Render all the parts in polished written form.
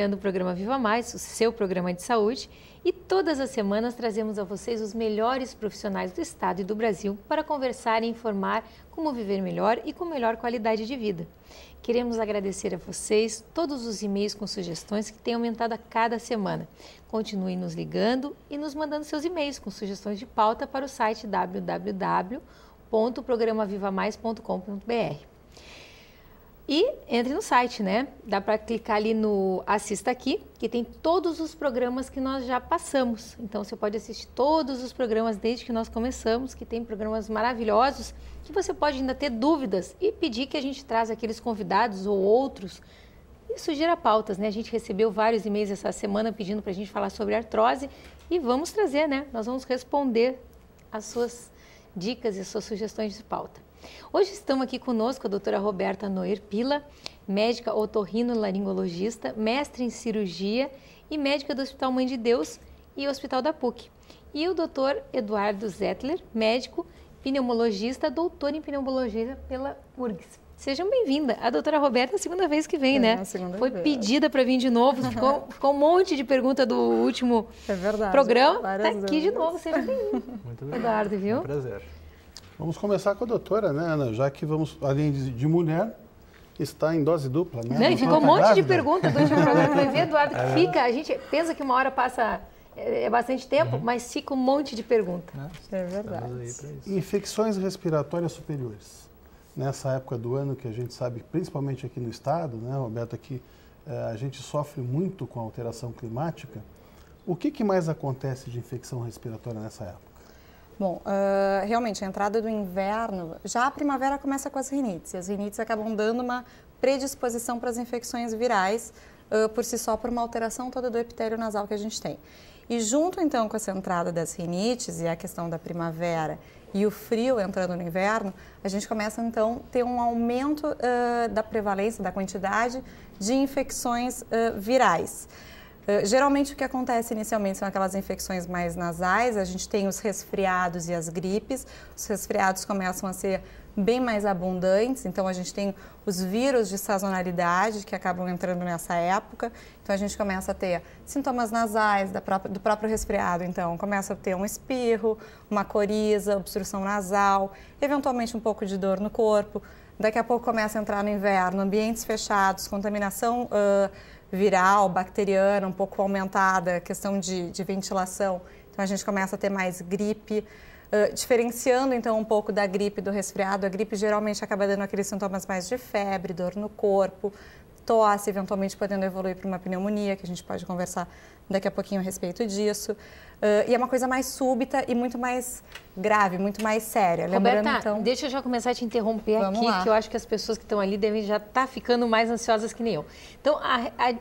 iniciando o programa Viva Mais, o seu programa de saúde, e todas as semanas trazemos a vocês os melhores profissionais do estado e do Brasil para conversar e informar como viver melhor e com melhor qualidade de vida. Queremos agradecer a vocês todos os e-mails com sugestões que têm aumentado a cada semana. Continuem nos ligando e nos mandando seus e-mails com sugestões de pauta para o site www.programavivamais.com.br. E entre no site, né? Dá para clicar ali no Assista Aqui, que tem todos os programas que nós já passamos. Então, você pode assistir todos os programas desde que nós começamos, que tem programas maravilhosos, que você pode ainda ter dúvidas e pedir que a gente traga aqueles convidados ou outros e sugira pautas, né? A gente recebeu vários e-mails essa semana pedindo para a gente falar sobre artrose e vamos trazer, né? Nós vamos responder as suas dicas e as suas sugestões de pauta. Hoje estamos aqui conosco a doutora Roberta Noer Pila, médica otorrinolaringologista, mestre em cirurgia e médica do Hospital Mãe de Deus e Hospital da PUC. E o doutor Eduardo Zettler, médico pneumologista, doutor em pneumologia pela URGS. Sejam bem-vindas. A doutora Roberta é a segunda vez que vem, né? Foi pedida para vir de novo, ficou um monte de pergunta do último programa. Está aqui de novo, seja bem-vindo. Muito bem. Eduardo, viu? É um prazer. Vamos começar com a doutora, né, Ana? Já que vamos, além de mulher, está em dose dupla, né? Não, e ficou um monte de perguntas do último programa. Vai ver, Eduardo, que fica. A gente pensa que uma hora passa bastante tempo, mas fica um monte de pergunta. É verdade. Infecções respiratórias superiores. Nessa época do ano que a gente sabe, principalmente aqui no estado, né, Roberto, que a gente sofre muito com a alteração climática. O que mais acontece de infecção respiratória nessa época? Bom, realmente a entrada do inverno, já a primavera começa com as rinites. E as rinites acabam dando uma predisposição para as infecções virais, por si só, por uma alteração toda do epitélio nasal que a gente tem. E junto então com essa entrada das rinites e a questão da primavera e o frio entrando no inverno, a gente começa então a ter um aumento da prevalência, da quantidade de infecções virais. Geralmente o que acontece inicialmente são aquelas infecções mais nasais, a gente tem os resfriados e as gripes, os resfriados começam a ser bem mais abundantes, então a gente tem os vírus de sazonalidade que acabam entrando nessa época, então a gente começa a ter sintomas nasais do próprio resfriado, então começa a ter um espirro, uma coriza, obstrução nasal, eventualmente um pouco de dor no corpo, daqui a pouco começa a entrar no inverno, ambientes fechados, contaminação viral, bacteriana, um pouco aumentada, questão de ventilação. Então, a gente começa a ter mais gripe, diferenciando, então, um pouco da gripe e do resfriado. A gripe geralmente acaba dando aqueles sintomas mais de febre, dor no corpo, tosse, eventualmente podendo evoluir para uma pneumonia, que a gente pode conversar daqui a pouquinho a respeito disso. E é uma coisa mais súbita e muito mais grave, muito mais séria. Roberta, então, deixa eu já começar a te interromper aqui, que eu acho que as pessoas que estão ali devem já estar ficando mais ansiosas que nem eu. Então,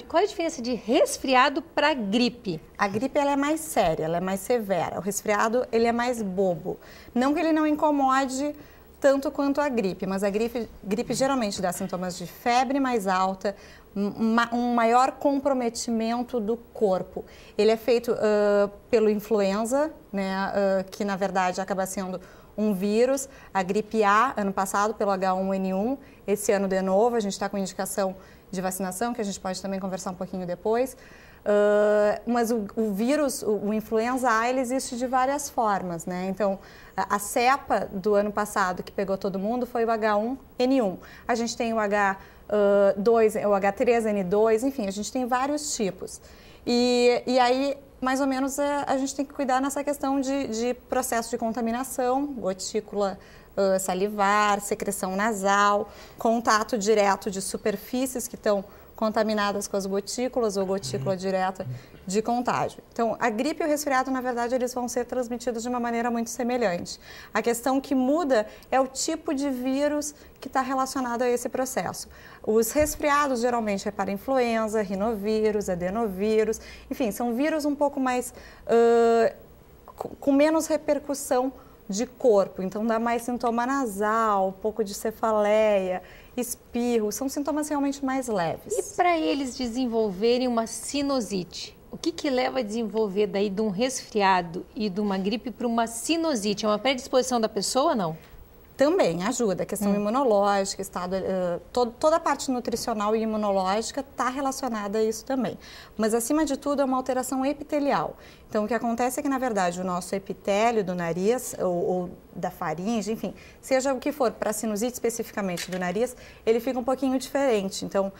qual é a diferença de resfriado para gripe? A gripe ela é mais séria, ela é mais severa. O resfriado ele é mais bobo. Não que ele não incomode tanto quanto a gripe, mas a gripe geralmente dá sintomas de febre mais alta, um maior comprometimento do corpo. Ele é feito pelo influenza, né, que na verdade acaba sendo um vírus, a gripe A, ano passado, pelo H1N1, esse ano de novo, a gente está com indicação de vacinação, que a gente pode também conversar um pouquinho depois. Mas o vírus, o influenza A, ele existe de várias formas, né? Então, a cepa do ano passado que pegou todo mundo foi o H1N1. A gente tem o o H3N2, enfim, a gente tem vários tipos. E aí, mais ou menos, a gente tem que cuidar nessa questão de processo de contaminação, gotícula salivar, secreção nasal, contato direto de superfícies que estão contaminadas com as gotículas ou gotícula direta de contágio. Então, a gripe e o resfriado, na verdade, eles vão ser transmitidos de uma maneira muito semelhante. A questão que muda é o tipo de vírus que está relacionado a esse processo. Os resfriados, geralmente, é para influenza, rinovírus, adenovírus, enfim, são vírus um pouco mais, com menos repercussão de corpo, então dá mais sintoma nasal, um pouco de cefaleia, espirro, são sintomas realmente mais leves. E para eles desenvolverem uma sinusite, o que leva a desenvolver daí de um resfriado e de uma gripe para uma sinusite? É uma predisposição da pessoa ou não? Também ajuda, a questão imunológica, estado, toda a parte nutricional e imunológica está relacionada a isso também. Mas, acima de tudo, é uma alteração epitelial. Então, o que acontece é que, na verdade, o nosso epitélio do nariz, ou da faringe, enfim, seja o que for, para a sinusite especificamente do nariz, ele fica um pouquinho diferente. Então,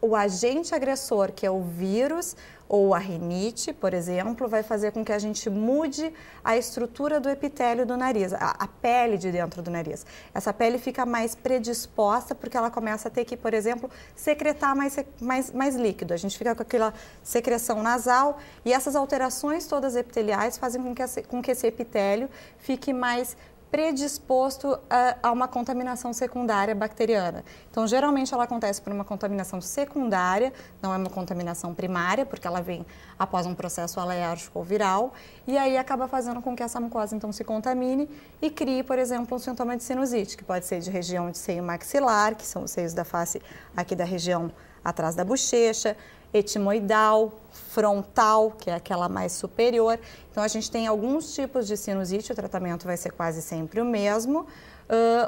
o agente agressor, que é o vírus, ou a rinite, por exemplo, vai fazer com que a gente mude a estrutura do epitélio do nariz, a pele de dentro do nariz. Essa pele fica mais predisposta porque ela começa a ter que, por exemplo, secretar mais líquido. A gente fica com aquela secreção nasal e essas alterações todas epiteliais fazem com que esse epitélio fique mais predisposto a uma contaminação secundária bacteriana. Então, geralmente ela acontece por uma contaminação secundária, não é uma contaminação primária, porque ela vem após um processo alérgico ou viral, e aí acaba fazendo com que essa mucosa então se contamine e crie, por exemplo, um sintoma de sinusite, que pode ser de região de seio maxilar, que são os seios da face aqui da região atrás da bochecha, etimoidal, frontal, que é aquela mais superior. Então, a gente tem alguns tipos de sinusite, o tratamento vai ser quase sempre o mesmo,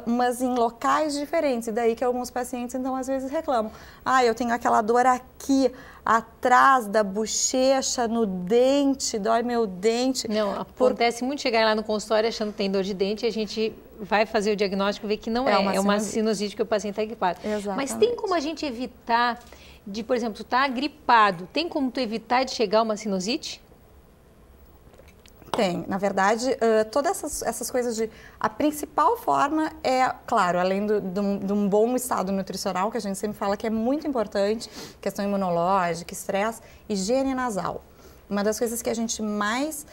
mas em locais diferentes. E daí que alguns pacientes, então, às vezes reclamam. Eu tenho aquela dor aqui, atrás da bochecha, no dente, dói meu dente. Não, acontece muito chegar lá no consultório achando que tem dor de dente e a gente vai fazer o diagnóstico e ver que não é uma sinusite que o paciente está gripado. Exatamente. Mas tem como a gente evitar de, por exemplo, tu tá gripado, tem como tu evitar de chegar a uma sinusite? Tem. Na verdade, todas essas coisas de... A principal forma é, claro, além de um bom estado nutricional, que a gente sempre fala que é muito importante, questão imunológica, estresse, higiene nasal. Uma das coisas que a gente mais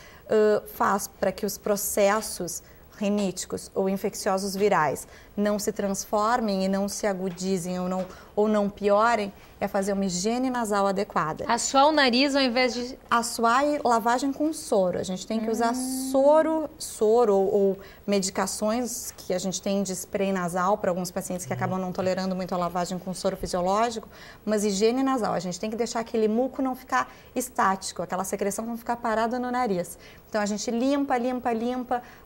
faz para que os processos riníticos ou infecciosos virais não se transformem e não se agudizem ou não piorem, é fazer uma higiene nasal adequada. Assoar o nariz ao invés de... Assoar e lavagem com soro. A gente tem que usar soro ou medicações que a gente tem de spray nasal para alguns pacientes que acabam não tolerando muito a lavagem com soro fisiológico, mas higiene nasal. A gente tem que deixar aquele muco não ficar estático, aquela secreção não ficar parada no nariz. Então, a gente limpa,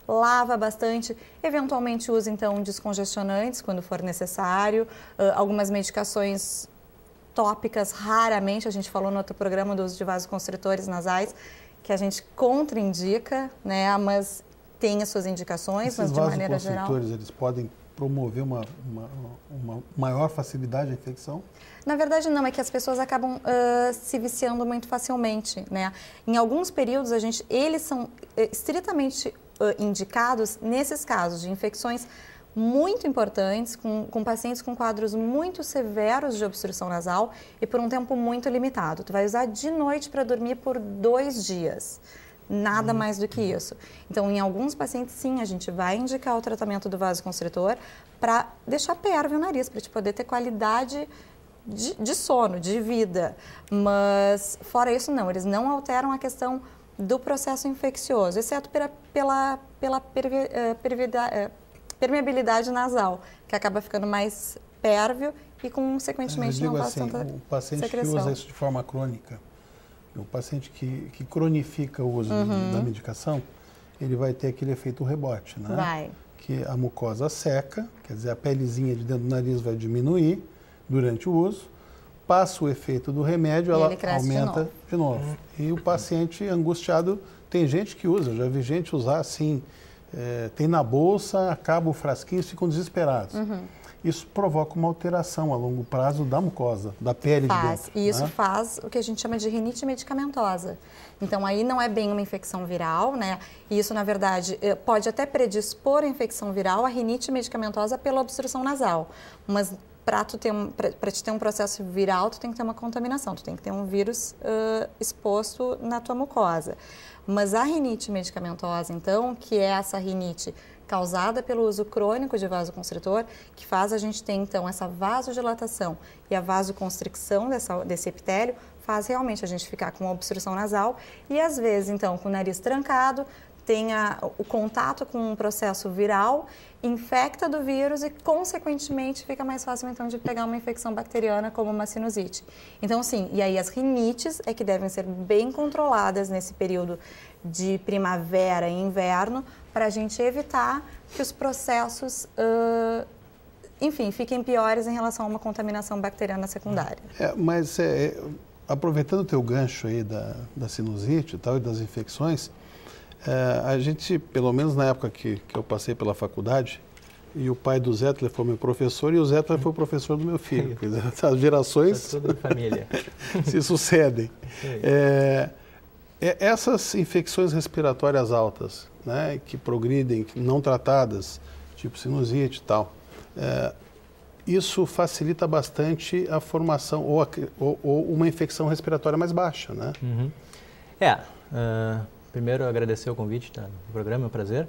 lava bastante, eventualmente usa, então, descongestionantes quando for necessário, algumas medicações tópicas, raramente, a gente falou no outro programa do uso de vasoconstritores nasais, que a gente contraindica, né, mas tem as suas indicações, mas de maneira geral... Os vasoconstritores, eles podem promover uma maior facilidade à infecção? Na verdade, não, é que as pessoas acabam se viciando muito facilmente, né? Em alguns períodos, eles são estritamente indicados nesses casos de infecções muito importantes, com pacientes com quadros muito severos de obstrução nasal e por um tempo muito limitado. Tu vai usar de noite para dormir por 2 dias. Nada mais do que isso. Então, em alguns pacientes, sim, a gente vai indicar o tratamento do vasoconstritor para deixar pérvio o nariz, para te poder ter qualidade de sono, de vida. Mas, fora isso, não. Eles não alteram a questão do processo infeccioso, exceto pela permeabilidade nasal, que acaba ficando mais pérvio e, consequentemente, não faz tanta secreção. O paciente que usa isso de forma crônica, o paciente que cronifica o uso da medicação, ele vai ter aquele efeito rebote, né? Vai. Que a mucosa seca, quer dizer, a pelezinha de dentro do nariz vai diminuir durante o uso, passa o efeito do remédio, ela aumenta de novo. E o paciente angustiado, tem gente que usa, eu já vi gente usar assim, tem na bolsa, acaba o frasquinho e ficam desesperados. Isso provoca uma alteração a longo prazo da mucosa, da pele de dentro. E isso faz o que a gente chama de rinite medicamentosa. Então, aí não é bem uma infecção viral, né? E isso, na verdade, pode até predispor a infecção viral, a rinite medicamentosa pela obstrução nasal. Mas para te ter um processo viral, tu tem que ter uma contaminação, tu tem que ter um vírus exposto na tua mucosa. Mas a rinite medicamentosa, então, que é essa rinite causada pelo uso crônico de vasoconstritor, que faz a gente ter, então, essa vasodilatação e a vasoconstricção desse epitélio, faz realmente a gente ficar com obstrução nasal e, às vezes, então, com o nariz trancado, tem o contato com um processo viral, infecta do vírus e, consequentemente, fica mais fácil, então, de pegar uma infecção bacteriana como uma sinusite. Então, sim, e aí as rinites é que devem ser bem controladas nesse período de primavera e inverno, para a gente evitar que os processos, enfim, fiquem piores em relação a uma contaminação bacteriana secundária. Mas aproveitando o teu gancho aí da sinusite e tal, e das infecções, a gente, pelo menos na época que eu passei pela faculdade, e o pai do Zétler foi meu professor e o Zétler foi o professor do meu filho. Quer dizer, as gerações tudo família. se sucedem. Essas infecções respiratórias altas, né, que progridem, não tratadas, tipo sinusite e tal, isso facilita bastante a formação ou uma infecção respiratória mais baixa, né? Primeiro, agradecer o convite do programa, é um prazer.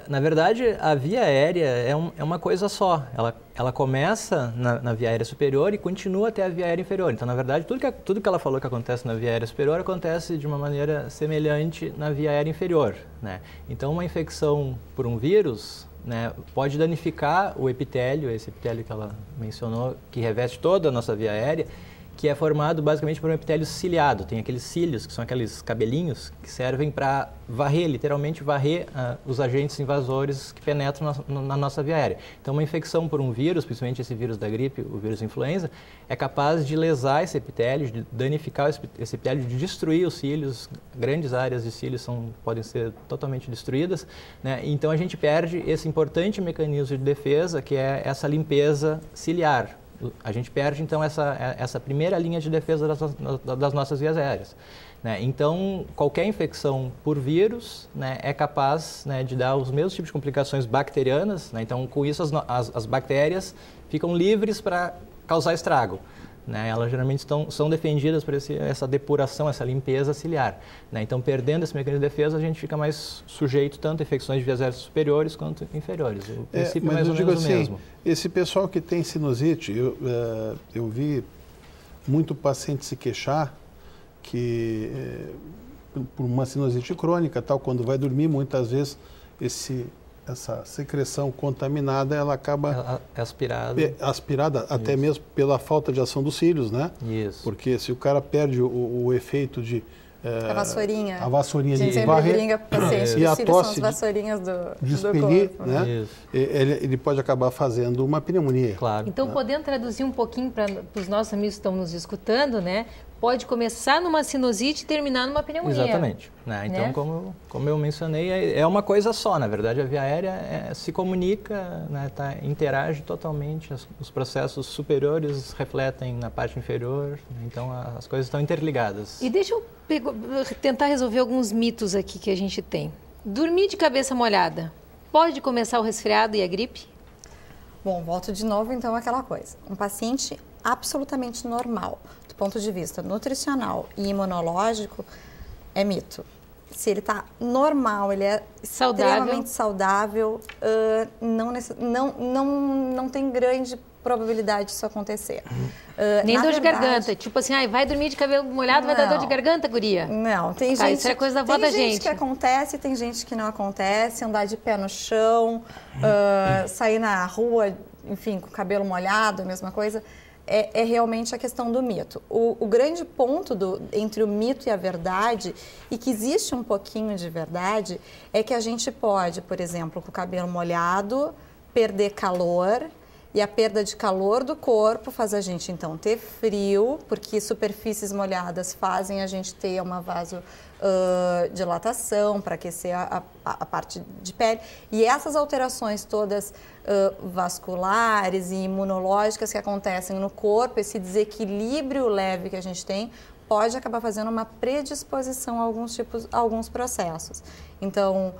Na verdade, a via aérea é uma coisa só. Ela começa na via aérea superior e continua até a via aérea inferior. Então, na verdade, tudo que ela falou que acontece na via aérea superior acontece de uma maneira semelhante na via aérea inferior, né? Então, uma infecção por um vírus, né, pode danificar o epitélio, esse epitélio que ela mencionou, que reveste toda a nossa via aérea, que é formado basicamente por um epitélio ciliado. Tem aqueles cílios, que são aqueles cabelinhos que servem para varrer, literalmente varrer os agentes invasores que penetram na nossa via aérea. Então, uma infecção por um vírus, principalmente esse vírus da gripe, o vírus influenza, é capaz de lesar esse epitélio, de danificar esse epitélio, de destruir os cílios. Grandes áreas de cílios podem ser totalmente destruídas, né? Então, a gente perde esse importante mecanismo de defesa, que é essa limpeza ciliar. A gente perde, então, essa primeira linha de defesa das nossas vias aéreas, né? Então, qualquer infecção por vírus, né, é capaz, né, de dar os mesmos tipos de complicações bacterianas, né? Então, com isso, as bactérias ficam livres para causar estrago, né? Elas geralmente são defendidas por essa depuração, essa limpeza ciliar, né? Então, perdendo esse mecanismo de defesa, a gente fica mais sujeito tanto a infecções de vias aéreas superiores quanto inferiores. O princípio é mais ou menos o mesmo. Esse pessoal que tem sinusite, eu vi muito paciente se queixar que por uma sinusite crônica, tal, quando vai dormir, muitas vezes essa secreção contaminada, ela acaba aspirada até mesmo pela falta de ação dos cílios, né? Isso. Porque se o cara perde o efeito de a vassourinha. A vassourinha de varrer. Brinca paciente E a são tosse as vassourinhas do expelir, corpo, né? Ele pode acabar fazendo uma pneumonia. Claro. Então, podendo traduzir um pouquinho para os nossos amigos que estão nos escutando, né? Pode começar numa sinusite e terminar numa pneumonia. Exatamente. Né? Então, né? Como eu mencionei, é uma coisa só. Na verdade, a via aérea se comunica, né, interage totalmente. Os processos superiores refletem na parte inferior. Né? Então, as coisas estão interligadas. E deixa eu tentar resolver alguns mitos aqui que a gente tem. Dormir de cabeça molhada, pode começar o resfriado e a gripe? Bom, volto de novo então àquela coisa. Um paciente absolutamente normal, do ponto de vista nutricional e imunológico, é mito. Se ele está normal, ele é extremamente saudável, não tem grande probabilidade disso acontecer. Nem dor de garganta, tipo assim, vai dormir de cabelo molhado, vai dar dor de garganta, guria? Não, tem gente... Isso é coisa da avó da gente. Tem gente que acontece, tem gente que não acontece, andar de pé no chão, sair na rua, enfim, com o cabelo molhado, a mesma coisa. É realmente a questão do mito. O grande ponto entre o mito e a verdade, e que existe um pouquinho de verdade, é que a gente pode, por exemplo, com o cabelo molhado, perder calor, e a perda de calor do corpo faz a gente, então, ter frio, porque superfícies molhadas fazem a gente ter uma vasodilatação para aquecer a parte de pele. E essas alterações todas vasculares e imunológicas que acontecem no corpo, esse desequilíbrio leve que a gente tem, pode acabar fazendo uma predisposição a alguns processos. Então,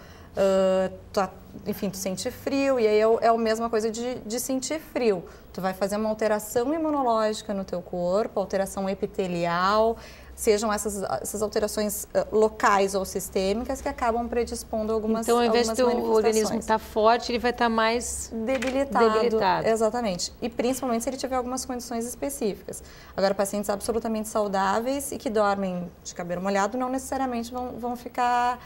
enfim, tu sente frio, e aí é a mesma coisa de sentir frio. Tu vai fazer uma alteração imunológica no teu corpo, alteração epitelial, sejam essas alterações locais ou sistêmicas que acabam predispondo algumas manifestações. Então, ao invés do organismo estar forte, ele vai estar mais debilitado. Exatamente. E principalmente se ele tiver algumas condições específicas. Agora, pacientes absolutamente saudáveis e que dormem de cabelo molhado não necessariamente vão ficar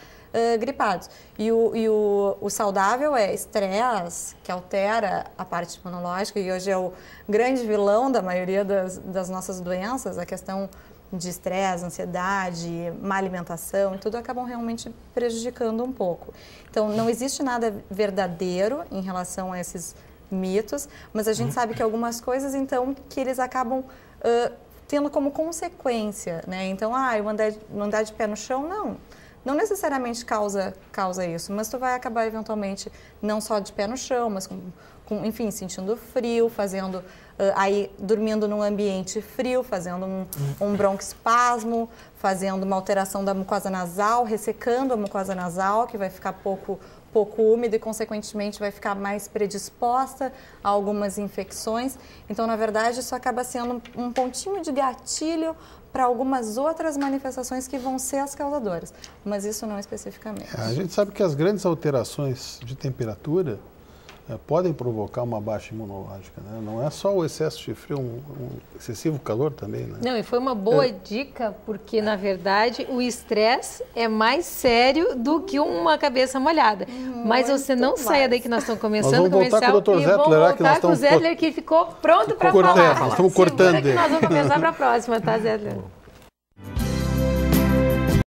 gripados. E o saudável é estresse, que altera a parte imunológica, e hoje é o grande vilão da maioria das nossas doenças, a questão de estresse, ansiedade, má alimentação, e tudo acabam realmente prejudicando um pouco. Então, não existe nada verdadeiro em relação a esses mitos, mas a gente sabe que algumas coisas, então, que eles acabam tendo como consequência, né? Então, eu andar de pé no chão, não necessariamente causa isso, mas tu vai acabar eventualmente não só de pé no chão, mas enfim, sentindo frio, fazendo aí dormindo num ambiente frio, fazendo um broncoespasmo, fazendo uma alteração da mucosa nasal, ressecando a mucosa nasal, que vai ficar pouco úmida e, consequentemente, vai ficar mais predisposta a algumas infecções. Então, na verdade, isso acaba sendo um pontinho de gatilho para algumas outras manifestações que vão ser as causadoras, mas isso não especificamente. A gente sabe que as grandes alterações de temperatura podem provocar uma baixa imunológica, né? Não é só o excesso de frio, um excessivo calor também, né? Não, e foi uma boa dica, porque, na verdade, o estresse é mais sério do que uma cabeça molhada. Mas você não saia daí que nós estamos começando o comercial. Vamos voltar com o Dr. Zettler, vamos voltar com o Zettler, que ficou pronto para falar. Nós estamos cortando ele. Nós vamos começar para a próxima, tá, Zettler?